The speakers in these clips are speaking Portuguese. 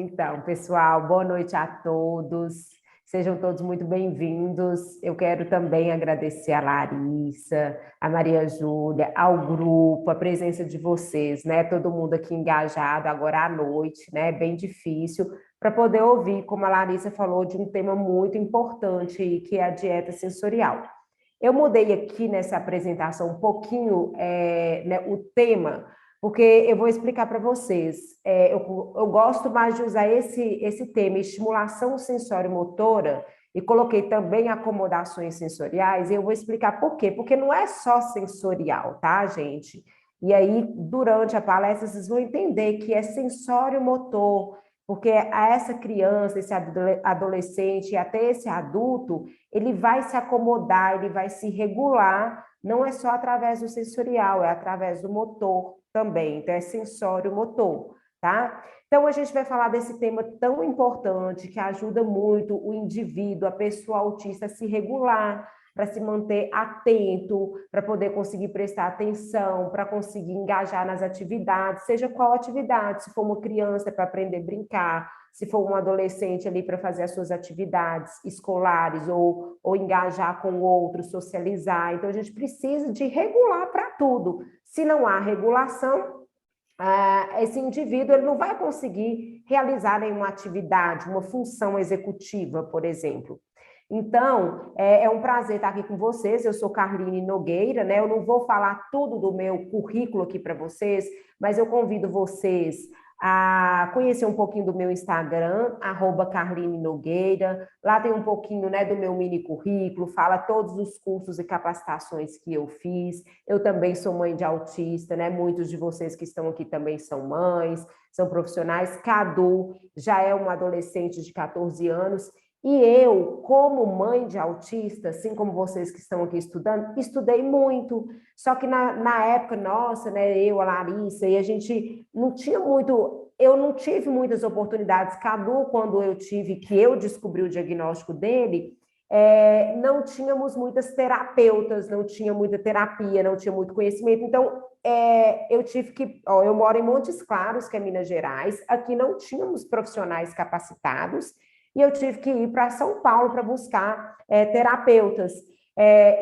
Então, pessoal, boa noite a todos. Sejam todos muito bem-vindos. Eu quero também agradecer a Larissa, a Maria Júlia, ao grupo, a presença de vocês, né? Todo mundo aqui engajado agora à noite, né? Bem difícil, para poder ouvir, como a Larissa falou, de um tema muito importante, que é a dieta sensorial. Eu mudei aqui nessa apresentação um pouquinho, né, o tema, porque eu vou explicar para vocês. Eu gosto mais de usar esse tema, estimulação sensório-motora, e coloquei também acomodações sensoriais, e eu vou explicar por quê. Porque não é só sensorial, tá, gente? E aí, durante a palestra, vocês vão entender que é sensório-motor, porque a essa criança, esse adolescente e até esse adulto, ele vai se acomodar, ele vai se regular, não é só através do sensorial, é através do motor também, então é sensório motor, tá? Então a gente vai falar desse tema tão importante que ajuda muito o indivíduo, a pessoa autista a se regular, para se manter atento, para poder conseguir prestar atenção, para conseguir engajar nas atividades, seja qual atividade, se for uma criança para aprender a brincar, se for um adolescente ali para fazer as suas atividades escolares ou engajar com outros, socializar. Então, a gente precisa de regular para tudo. Se não há regulação, esse indivíduo ele não vai conseguir realizar nenhuma atividade, uma função executiva, por exemplo. Então, é um prazer estar aqui com vocês. Eu sou Carline Nogueira, né? Eu não vou falar tudo do meu currículo aqui para vocês, mas eu convido vocês a conhecer um pouquinho do meu Instagram, @Carline Nogueira. Lá tem um pouquinho, né, do meu mini currículo, fala todos os cursos e capacitações que eu fiz. Eu também sou mãe de autista, né? Muitos de vocês que estão aqui também são mães, são profissionais. Cadu já é uma adolescente de 14 anos. E eu, como mãe de autista, assim como vocês que estão aqui estudando, estudei muito. Só que na época nossa, né, eu, a Larissa, e a gente não tinha muito, eu não tive muitas oportunidades. Cadu, quando que eu descobri o diagnóstico dele, não tínhamos muitas terapeutas, não tinha muita terapia, não tinha muito conhecimento. Então, eu tive que, eu moro em Montes Claros, que é Minas Gerais, aqui não tínhamos profissionais capacitados, e eu tive que ir para São Paulo para buscar terapeutas.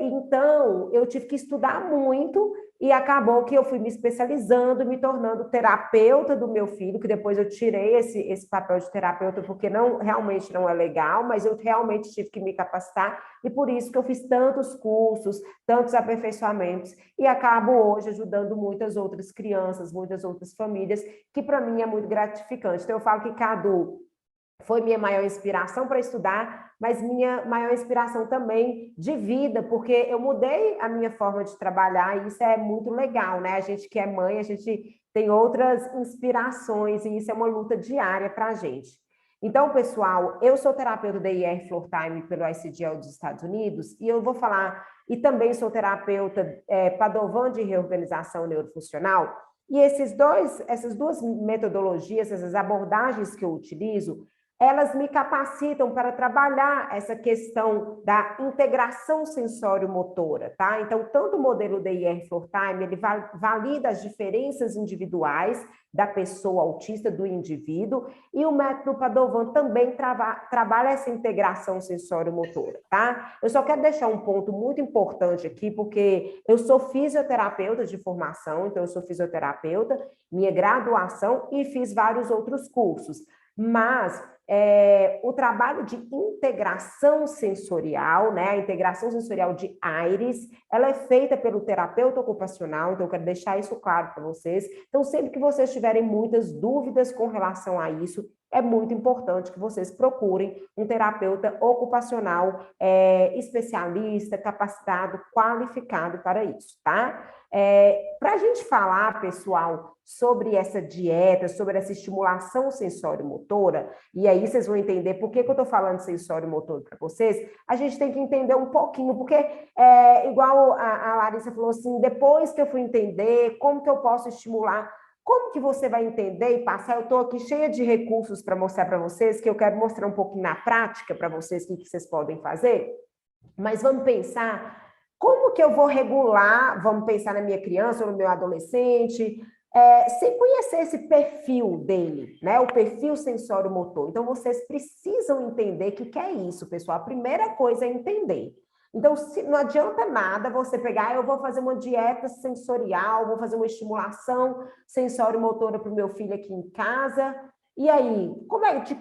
Então, eu tive que estudar muito e acabou que eu fui me especializando, me tornando terapeuta do meu filho, que depois eu tirei esse papel de terapeuta, porque realmente não é legal, mas eu realmente tive que me capacitar, e por isso que eu fiz tantos cursos, tantos aperfeiçoamentos, e acabo hoje ajudando muitas outras crianças, muitas outras famílias, que para mim é muito gratificante. Então, eu falo que Cadu foi minha maior inspiração para estudar, mas minha maior inspiração também de vida, porque eu mudei a minha forma de trabalhar e isso é muito legal, né? A gente que é mãe, a gente tem outras inspirações e isso é uma luta diária para a gente. Então, pessoal, eu sou terapeuta da IR Floor Time pelo ICDL dos Estados Unidos e eu vou falar, e também sou terapeuta Padovan de reorganização neurofuncional, e essas duas metodologias, essas abordagens que eu utilizo, elas me capacitam para trabalhar essa questão da integração sensório-motora, tá? Então, tanto o modelo DIR Floor Time, ele valida as diferenças individuais da pessoa autista, do indivíduo, e o método Padovan também trabalha essa integração sensório-motora, tá? Eu só quero deixar um ponto muito importante aqui, porque eu sou fisioterapeuta de formação, então eu sou fisioterapeuta, minha graduação, e fiz vários outros cursos, mas o trabalho de integração sensorial, né, a integração sensorial de AIRES, ela é feita pelo terapeuta ocupacional, então eu quero deixar isso claro para vocês. Então, sempre que vocês tiverem muitas dúvidas com relação a isso, é muito importante que vocês procurem um terapeuta ocupacional especialista, capacitado, qualificado para isso, tá? Para a gente falar, pessoal, sobre essa dieta, sobre essa estimulação sensório-motora, e aí vocês vão entender por que eu estou falando sensório-motor para vocês, a gente tem que entender um pouquinho, porque igual a Larissa falou assim, depois que eu fui entender como que eu posso estimular, como que você vai entender e passar? Eu estou aqui cheia de recursos para mostrar para vocês, que eu quero mostrar um pouquinho na prática para vocês o que vocês podem fazer, mas vamos pensar como que eu vou regular, vamos pensar na minha criança ou no meu adolescente, sem conhecer esse perfil dele, né? O perfil sensório-motor. Então, vocês precisam entender o que é isso, pessoal. A primeira coisa é entender. Então, não adianta nada você pegar, eu vou fazer uma dieta sensorial, vou fazer uma estimulação sensório-motora para o meu filho aqui em casa. E aí,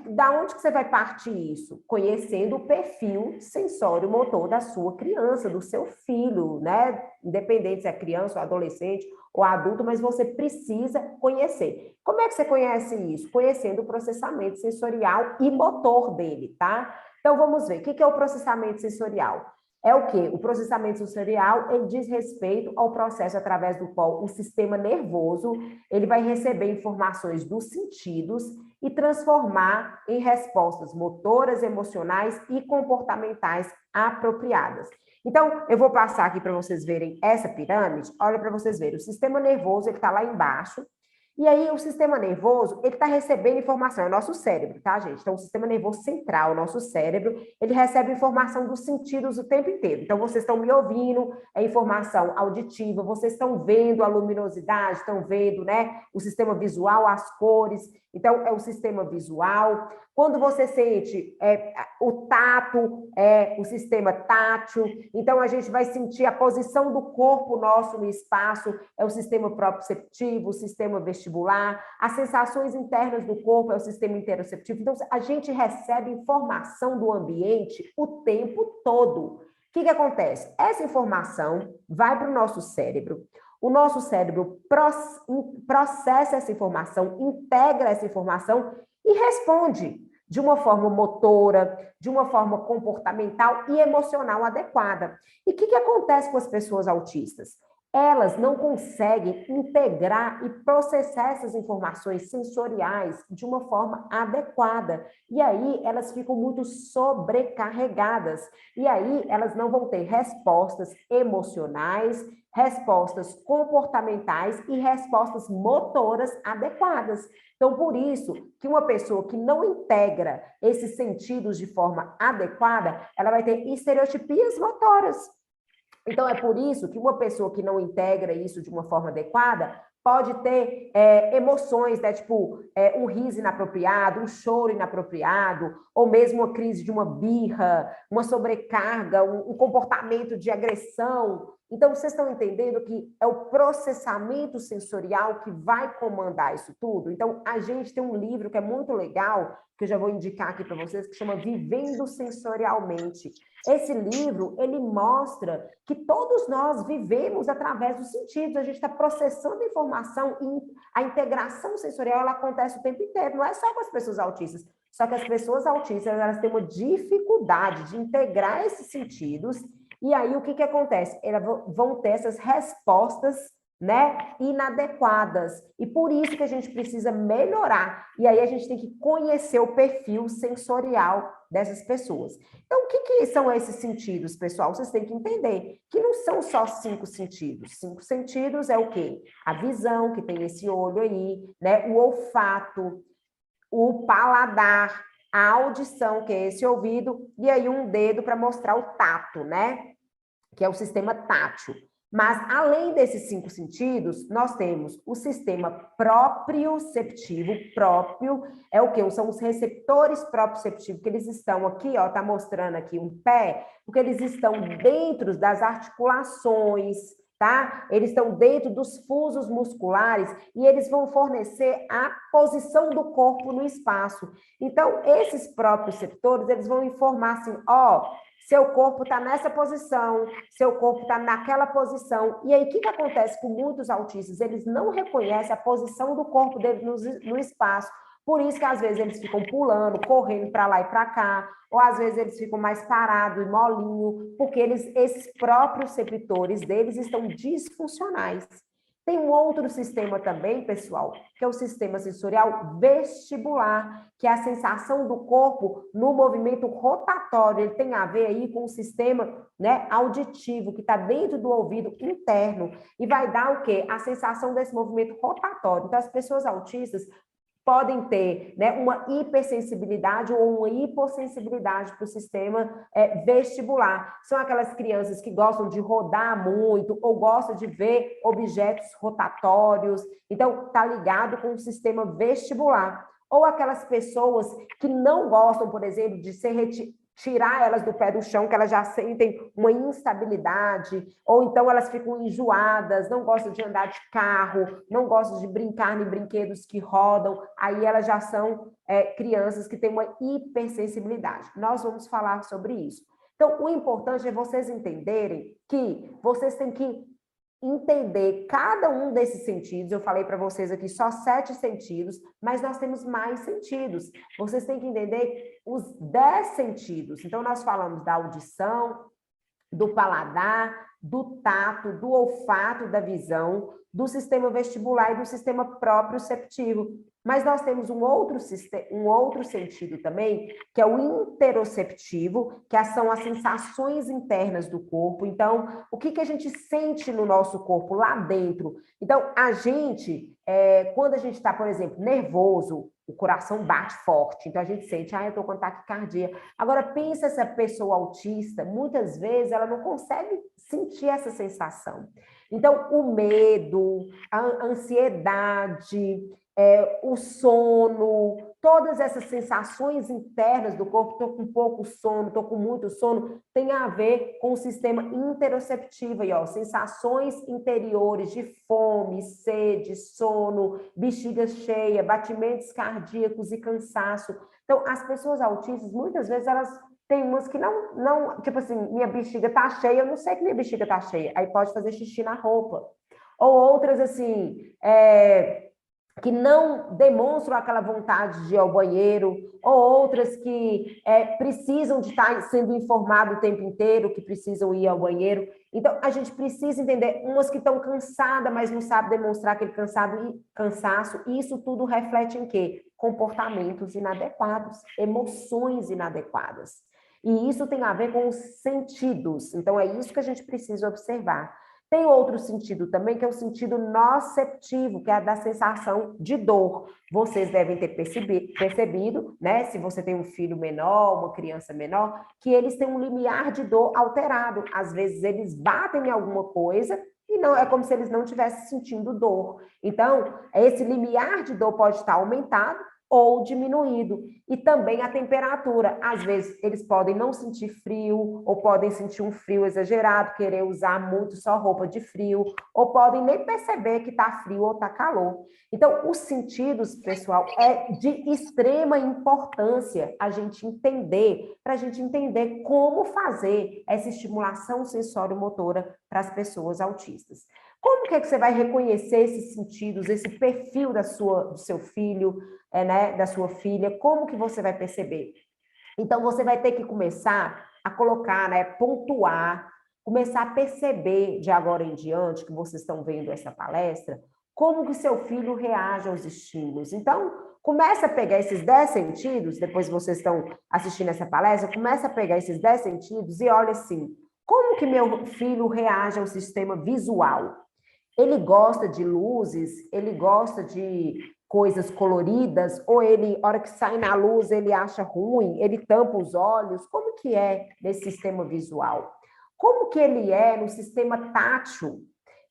da onde que você vai partir isso? Conhecendo o perfil sensório-motor da sua criança, do seu filho, né? Independente se é criança ou adolescente ou adulto, mas você precisa conhecer. Como é que você conhece isso? Conhecendo o processamento sensorial e motor dele, tá? Então, vamos ver. O que é o processamento sensorial? É o quê? O processamento sensorial, ele diz respeito ao processo através do qual o sistema nervoso, ele vai receber informações dos sentidos e transformar em respostas motoras, emocionais e comportamentais apropriadas. Então, eu vou passar aqui para vocês verem essa pirâmide. Olha para vocês verem, o sistema nervoso, ele está lá embaixo. E aí, o sistema nervoso, ele está recebendo informação, é o nosso cérebro, tá, gente? Então, o sistema nervoso central, o nosso cérebro, ele recebe informação dos sentidos o tempo inteiro. Então, vocês estão me ouvindo, é informação auditiva, vocês estão vendo a luminosidade, estão vendo, né, o sistema visual, as cores. Então, é o sistema visual. Quando você sente o tato, é o sistema tátil. Então, a gente vai sentir a posição do corpo nosso no espaço, é o sistema proprioceptivo, o sistema vestibular. As sensações internas do corpo é o sistema interoceptivo. Então, a gente recebe informação do ambiente o tempo todo. O que acontece? Essa informação vai para o nosso cérebro. O nosso cérebro processa essa informação, integra essa informação e responde de uma forma motora, de uma forma comportamental e emocional adequada. E o que acontece com as pessoas autistas? Elas não conseguem integrar e processar essas informações sensoriais de uma forma adequada. E aí elas ficam muito sobrecarregadas. E aí elas não vão ter respostas emocionais, respostas comportamentais e respostas motoras adequadas. Então, por isso que uma pessoa que não integra esses sentidos de forma adequada, ela vai ter estereotipias motoras. Então, é por isso que uma pessoa que não integra isso de uma forma adequada pode ter emoções, né? Tipo, um riso inapropriado, um choro inapropriado, ou mesmo uma crise de uma birra, uma sobrecarga, um comportamento de agressão. Então, vocês estão entendendo que é o processamento sensorial que vai comandar isso tudo? Então, a gente tem um livro que é muito legal, que eu já vou indicar aqui para vocês, que chama Vivendo Sensorialmente. Esse livro, ele mostra que todos nós vivemos através dos sentidos, a gente está processando informação e a integração sensorial, ela acontece o tempo inteiro, não é só com as pessoas autistas, só que as pessoas autistas, elas têm uma dificuldade de integrar esses sentidos, e aí o que acontece? Elas vão ter essas respostas, né, inadequadas, e por isso que a gente precisa melhorar, e aí a gente tem que conhecer o perfil sensorial dessas pessoas. Então, o que são esses sentidos, pessoal? Vocês têm que entender que não são só 5 sentidos. 5 sentidos é o quê? A visão, que tem esse olho aí, né, o olfato, o paladar, a audição, que é esse ouvido, e aí um dedo para mostrar o tato, né, que é o sistema tátil. Mas, além desses 5 sentidos, nós temos o sistema proprioceptivo. Próprio é o quê? São os receptores proprioceptivos, que eles estão aqui, ó, tá mostrando aqui um pé, porque eles estão dentro das articulações, tá? Eles estão dentro dos fusos musculares e eles vão fornecer a posição do corpo no espaço. Então, esses proprioceptores, eles vão informar assim, ó, seu corpo está nessa posição, seu corpo está naquela posição. E aí, o que acontece com muitos autistas? Eles não reconhecem a posição do corpo dele no espaço. Por isso que, às vezes, eles ficam pulando, correndo para lá e para cá, ou, às vezes, eles ficam mais parados e molinho, porque esses próprios receptores deles estão disfuncionais. Tem um outro sistema também, pessoal, que é o sistema sensorial vestibular, que é a sensação do corpo no movimento rotatório. Ele tem a ver aí com o sistema, né, auditivo, que está dentro do ouvido interno, e vai dar o quê? A sensação desse movimento rotatório. Então, as pessoas autistas, podem ter, né, uma hipersensibilidade ou uma hipossensibilidade para o sistema vestibular. São aquelas crianças que gostam de rodar muito ou gostam de ver objetos rotatórios. Então, está ligado com o sistema vestibular. Ou aquelas pessoas que não gostam, por exemplo, de tirar elas do pé do chão, que elas já sentem uma instabilidade, ou então elas ficam enjoadas, não gostam de andar de carro, não gostam de brincar em brinquedos que rodam, aí elas já são crianças que têm uma hipersensibilidade. Nós vamos falar sobre isso. Então, o importante é vocês entenderem que vocês têm que entender cada um desses sentidos. Eu falei para vocês aqui só 7 sentidos, mas nós temos mais sentidos. Vocês têm que entender os 10 sentidos. Então, nós falamos da audição, do paladar, do tato, do olfato, da visão, do sistema vestibular e do sistema proprioceptivo. Mas nós temos um outro sentido também, que é o interoceptivo, que são as sensações internas do corpo. Então, o que a gente sente no nosso corpo lá dentro? Então, a gente, quando a gente está, por exemplo, nervoso, o coração bate forte, então a gente sente, eu estou com taquicardia. Agora, pensa essa pessoa autista, muitas vezes ela não consegue sentir essa sensação. Então, o medo, a ansiedade, o sono, todas essas sensações internas do corpo, estou com pouco sono, estou com muito sono, tem a ver com o sistema interoceptivo, aí, ó, sensações interiores de fome, sede, sono, bexiga cheia, batimentos cardíacos e cansaço. Então, as pessoas autistas, muitas vezes, elas têm umas que não, tipo assim, minha bexiga tá cheia, eu não sei que minha bexiga tá cheia, aí pode fazer xixi na roupa. Ou outras, assim, que não demonstram aquela vontade de ir ao banheiro, ou outras que precisam de estar sendo informado o tempo inteiro, que precisam ir ao banheiro. Então, a gente precisa entender, umas que estão cansadas, mas não sabem demonstrar aquele cansaço, e isso tudo reflete em quê? Comportamentos inadequados, emoções inadequadas. E isso tem a ver com os sentidos. Então, é isso que a gente precisa observar. Tem outro sentido também, que é o sentido noceptivo, que é a da sensação de dor. Vocês devem ter percebido, né, se você tem um filho menor, uma criança menor, que eles têm um limiar de dor alterado. Às vezes eles batem em alguma coisa e não é como se eles não estivessem sentindo dor. Então, esse limiar de dor pode estar aumentado ou diminuído. E também a temperatura. Às vezes, eles podem não sentir frio, ou podem sentir um frio exagerado, querer usar muito só roupa de frio, ou podem nem perceber que está frio ou está calor. Então, os sentidos, pessoal, é de extrema importância a gente entender, para a gente entender como fazer essa estimulação sensório-motora para as pessoas autistas. Como que você vai reconhecer esses sentidos, esse perfil do seu filho, né, da sua filha? Como que você vai perceber? Então, você vai ter que começar a colocar, né, pontuar, começar a perceber de agora em diante, que vocês estão vendo essa palestra, como que seu filho reage aos estímulos. Então, começa a pegar esses 10 sentidos, depois vocês estão assistindo essa palestra, começa a pegar esses 10 sentidos e olha assim, como que meu filho reage ao sistema visual? Ele gosta de luzes, ele gosta de coisas coloridas, ou ele, a hora que sai na luz, ele acha ruim, ele tampa os olhos. Como que é nesse sistema visual? Como que ele é no sistema tátil?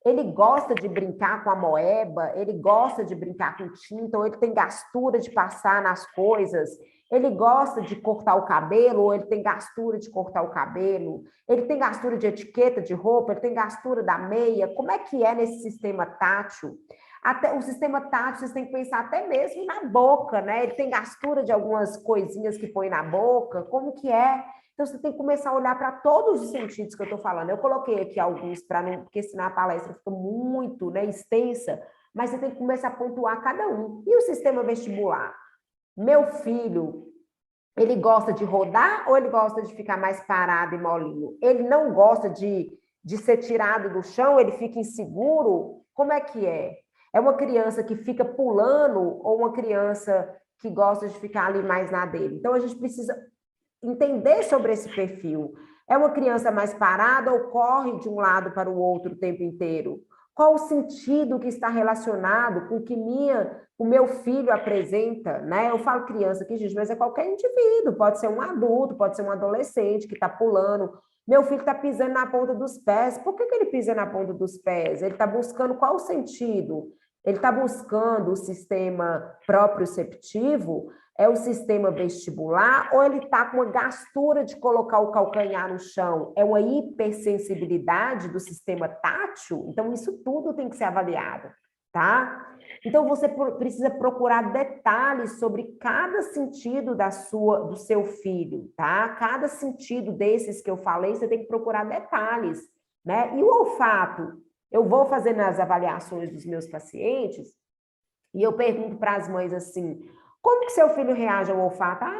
Ele gosta de brincar com a moeba, ele gosta de brincar com tinta, ou ele tem gastura de passar nas coisas, ele gosta de cortar o cabelo, ou ele tem gastura de cortar o cabelo, ele tem gastura de etiqueta de roupa, ele tem gastura da meia. Como é que é nesse sistema tátil? Até o sistema tátil, vocês têm que pensar até mesmo na boca, né? Ele tem gastura de algumas coisinhas que põe na boca, como que é? Então, você tem que começar a olhar para todos os sentidos que eu estou falando. Eu coloquei aqui alguns, para não, porque senão a palestra fica muito, né, extensa, mas você tem que começar a pontuar cada um. E o sistema vestibular? Meu filho, ele gosta de rodar ou ele gosta de ficar mais parado e molinho? Ele não gosta de ser tirado do chão, ele fica inseguro? Como é que é? É uma criança que fica pulando ou uma criança que gosta de ficar ali mais na dele? Então, a gente precisa entender sobre esse perfil. É uma criança mais parada ou corre de um lado para o outro o tempo inteiro? Qual o sentido que está relacionado com o que o meu filho apresenta, né? Eu falo criança aqui, gente, mas é qualquer indivíduo, pode ser um adulto, pode ser um adolescente que está pulando. Meu filho está pisando na ponta dos pés. Por que ele pisa na ponta dos pés? Ele está buscando qual o sentido? Ele está buscando o sistema proprioceptivo, é o sistema vestibular, ou ele está com uma gastura de colocar o calcanhar no chão? É uma hipersensibilidade do sistema tátil? Então, isso tudo tem que ser avaliado, tá? Então, você precisa procurar detalhes sobre cada sentido do seu filho, tá? Cada sentido desses que eu falei, você tem que procurar detalhes, né? E o olfato? Eu vou fazer nas avaliações dos meus pacientes e eu pergunto para as mães assim, como que seu filho reage ao olfato? Ah,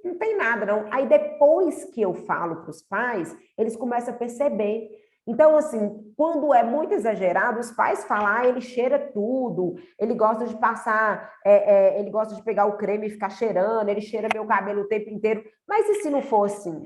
não tem nada, não. Aí depois que eu falo para os pais, eles começam a perceber. Então, assim, quando é muito exagerado, os pais falam, ah, ele cheira tudo, ele gosta de passar, ele gosta de pegar o creme e ficar cheirando, ele cheira meu cabelo o tempo inteiro. Mas e se não for assim?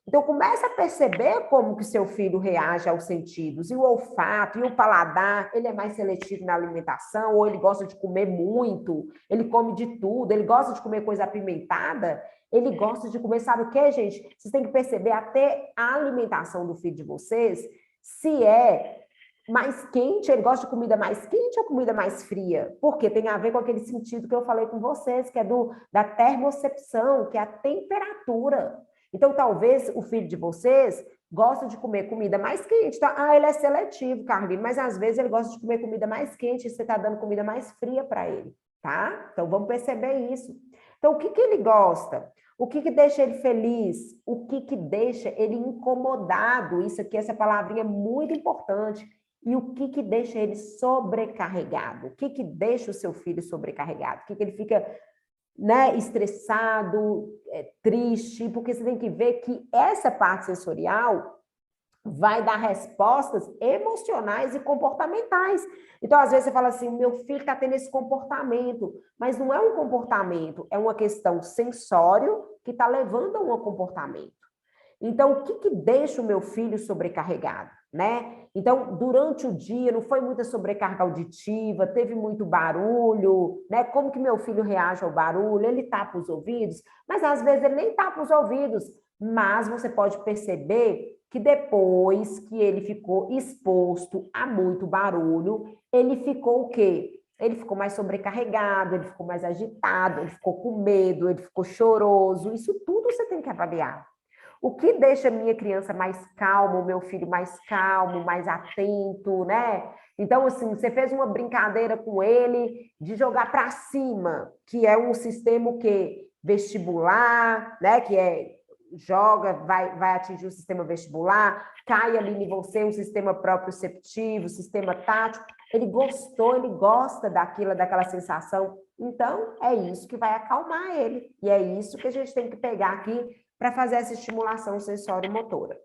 Então, começa a perceber como que seu filho reage aos sentidos. E o olfato e o paladar, ele é mais seletivo na alimentação, ou ele gosta de comer muito, ele come de tudo, ele gosta de comer coisa apimentada, ele gosta de comer, sabe o quê, gente? Vocês têm que perceber até a alimentação do filho de vocês, se é mais quente, ele gosta de comida mais quente ou comida mais fria? Porque tem a ver com aquele sentido que eu falei com vocês, que é da termocepção, que é a temperatura. Então, talvez o filho de vocês gosta de comer comida mais quente. Tá? Ah, ele é seletivo, Carlinhos, mas às vezes ele gosta de comer comida mais quente e você está dando comida mais fria para ele, tá? Então, vamos perceber isso. Então, o que ele gosta? O que deixa ele feliz? O que deixa ele incomodado? Isso aqui, essa palavrinha é muito importante. E o que deixa ele sobrecarregado? O que deixa o seu filho sobrecarregado? O que ele fica, né, estressado, triste? Porque você tem que ver que essa parte sensorial vai dar respostas emocionais e comportamentais. Então, às vezes você fala assim, meu filho está tendo esse comportamento, mas não é um comportamento, é uma questão sensório que está levando a um comportamento. Então, o que deixa o meu filho sobrecarregado, né? Então, durante o dia, não foi muita sobrecarga auditiva, teve muito barulho, né? Como que meu filho reage ao barulho? Ele tapa os ouvidos, mas às vezes ele nem tapa os ouvidos, mas você pode perceber que depois que ele ficou exposto a muito barulho, ele ficou o quê? Ele ficou mais sobrecarregado, ele ficou mais agitado, ele ficou com medo, ele ficou choroso. Isso tudo você tem que avaliar. O que deixa a minha criança mais calma, o meu filho mais calmo, mais atento, né? Então, assim, você fez uma brincadeira com ele de jogar para cima, que é um sistema que vestibular, né? Que joga, vai atingir o sistema vestibular, cai ali em você um sistema proprioceptivo, sistema tátil. Ele gostou, ele gosta daquela sensação. Então, é isso que vai acalmar ele. E é isso que a gente tem que pegar aqui para fazer essa estimulação sensório-motora.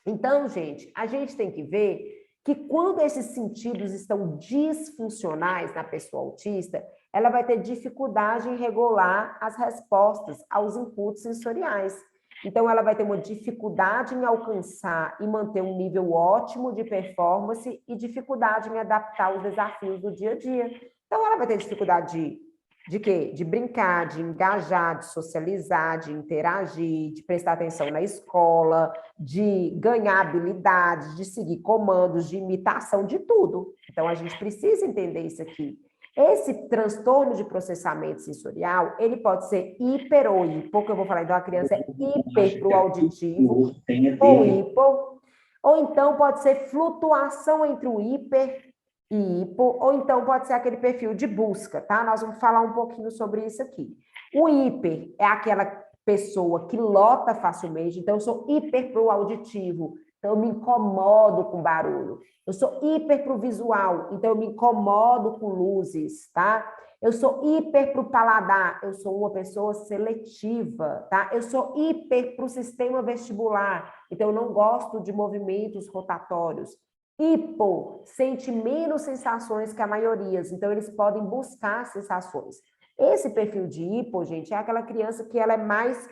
Então, gente, a gente tem que ver que quando esses sentidos estão disfuncionais na pessoa autista, ela vai ter dificuldade em regular as respostas aos inputs sensoriais. Então, ela vai ter uma dificuldade em alcançar e manter um nível ótimo de performance e dificuldade em adaptar os desafios do dia a dia. Então, ela vai ter dificuldade de quê? De brincar, de engajar, de socializar, de interagir, de prestar atenção na escola, de ganhar habilidades, de seguir comandos, de imitação, de tudo. Então, a gente precisa entender isso aqui. Esse transtorno de processamento sensorial, ele pode ser hiper ou hipo, que eu vou falar, então a criança é hiper para o auditivo, ou hipo, ou então pode ser flutuação entre o hiper e hipo, ou então pode ser aquele perfil de busca, tá? Nós vamos falar um pouquinho sobre isso aqui. O hiper é aquela pessoa que lota facilmente, então eu sou hiper para o auditivo, então eu me incomodo com barulho. Eu sou hiper para o visual, então eu me incomodo com luzes, tá? Eu sou hiper para o paladar, eu sou uma pessoa seletiva, tá? Eu sou hiper para o sistema vestibular, então eu não gosto de movimentos rotatórios. Hipo sente menos sensações que a maioria, então eles podem buscar sensações. Esse perfil de hipo, gente, é aquela criança que ela é mais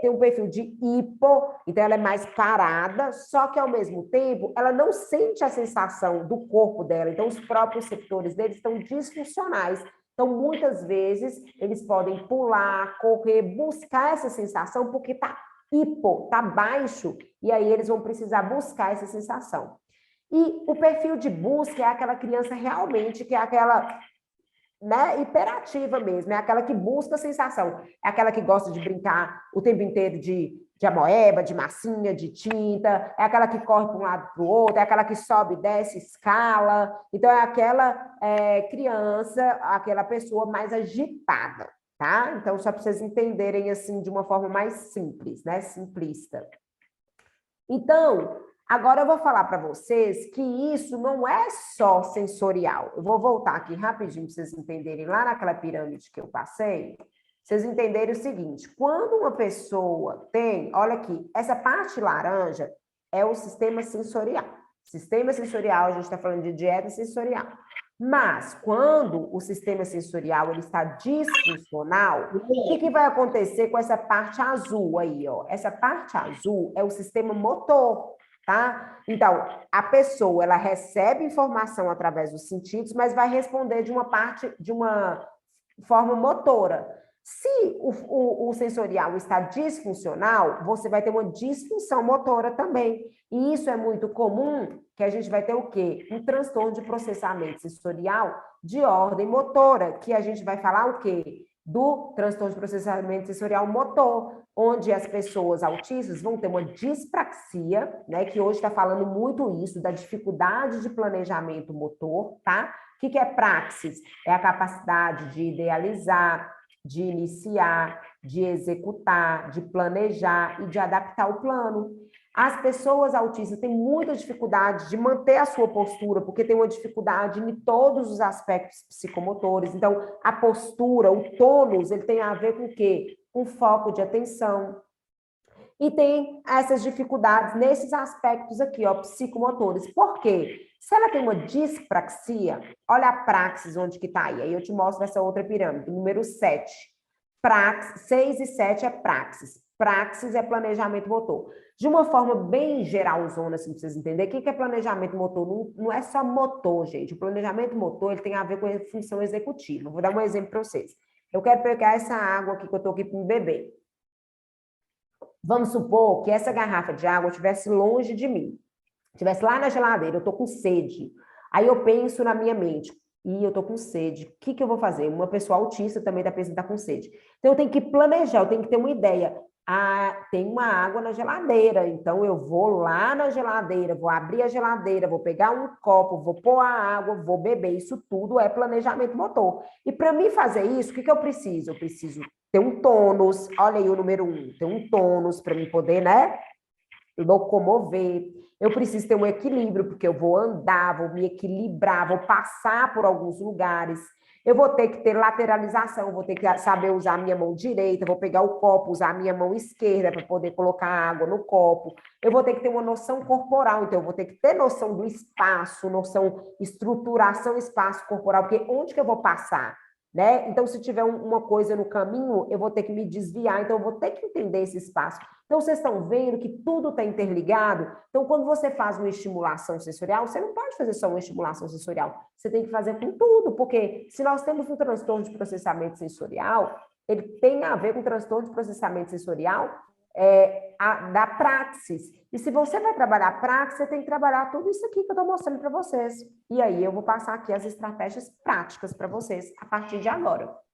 tem um perfil de hipo, então ela é mais parada, só que ao mesmo tempo ela não sente a sensação do corpo dela, então os próprios receptores deles estão disfuncionais. Então, muitas vezes, eles podem pular, correr, buscar essa sensação, porque está hipo, está baixo, e aí eles vão precisar buscar essa sensação. E o perfil de busca é aquela criança realmente que é aquela, né, hiperativa mesmo, é aquela que busca a sensação, é aquela que gosta de brincar o tempo inteiro de amoeba, de massinha, de tinta, é aquela que corre para um lado para o outro, é aquela que sobe e desce, escala, então é aquela criança, aquela pessoa mais agitada, tá? Então, só para vocês entenderem assim de uma forma mais simples, né, simplista. Então, agora eu vou falar para vocês que isso não é só sensorial. Eu vou voltar aqui rapidinho para vocês entenderem lá naquela pirâmide que eu passei. Vocês entenderem o seguinte, quando uma pessoa tem, olha aqui, essa parte laranja é o sistema sensorial. Sistema sensorial, a gente está falando de dieta sensorial. Mas, quando o sistema sensorial ele está disfuncional, o que vai acontecer com essa parte azul aí, ó? Essa parte azul é o sistema motor, tá? Então, a pessoa, ela recebe informação através dos sentidos, mas vai responder de uma forma motora. Se o sensorial está disfuncional, você vai ter uma disfunção motora também. E isso é muito comum, que a gente vai ter o quê? Um transtorno de processamento sensorial de ordem motora, que a gente vai falar o quê? Do transtorno de processamento sensorial motor, onde as pessoas autistas vão ter uma dispraxia, né? Que hoje está falando muito isso, da dificuldade de planejamento motor, tá? O que é praxis? É a capacidade de idealizar, de iniciar, de executar, de planejar e de adaptar o plano. As pessoas autistas têm muita dificuldade de manter a sua postura, porque tem uma dificuldade em todos os aspectos psicomotores. Então, a postura, o tônus, ele tem a ver com o quê? Com foco de atenção. E tem essas dificuldades nesses aspectos aqui, ó, psicomotores. Por quê? Se ela tem uma dispraxia, olha a praxis onde que tá aí. Aí eu te mostro essa outra pirâmide, número 7. 6 e 7 é praxis. Praxis é planejamento motor. De uma forma bem geralzona, assim, para vocês entenderem, o que é planejamento motor? Não é só motor, gente. O planejamento motor ele tem a ver com a função executiva. Vou dar um exemplo para vocês. Eu quero pegar essa água aqui que eu estou aqui para me beber. Vamos supor que essa garrafa de água estivesse longe de mim. Estivesse lá na geladeira, eu estou com sede. Aí eu penso na minha mente, e eu estou com sede, o que eu vou fazer? Uma pessoa autista também está pensando que está com sede. Então eu tenho que planejar, eu tenho que ter uma ideia. Ah, tem uma água na geladeira, então eu vou lá na geladeira, vou abrir a geladeira, vou pegar um copo, vou pôr a água, vou beber. Isso tudo é planejamento motor. E para mim fazer isso, o que eu preciso? Eu preciso ter um tônus, olha aí o número 1, ter um tônus para me poder, né, locomover. Eu preciso ter um equilíbrio, porque eu vou andar, vou me equilibrar, vou passar por alguns lugares. Eu vou ter que ter lateralização, vou ter que saber usar a minha mão direita, vou pegar o copo, usar a minha mão esquerda para poder colocar água no copo. Eu vou ter que ter uma noção corporal, então eu vou ter que ter noção do espaço, noção, estruturação espaço corporal, porque onde que eu vou passar? Né? Então, se tiver uma coisa no caminho, eu vou ter que me desviar, então eu vou ter que entender esse espaço. Então, vocês estão vendo que tudo está interligado? Então, quando você faz uma estimulação sensorial, você não pode fazer só uma estimulação sensorial, você tem que fazer com tudo, porque se nós temos um transtorno de processamento sensorial, ele tem a ver com transtorno de processamento sensorial da praxis. E se você vai trabalhar a praxis, você tem que trabalhar tudo isso aqui que eu estou mostrando para vocês. E aí eu vou passar aqui as estratégias práticas para vocês a partir de agora.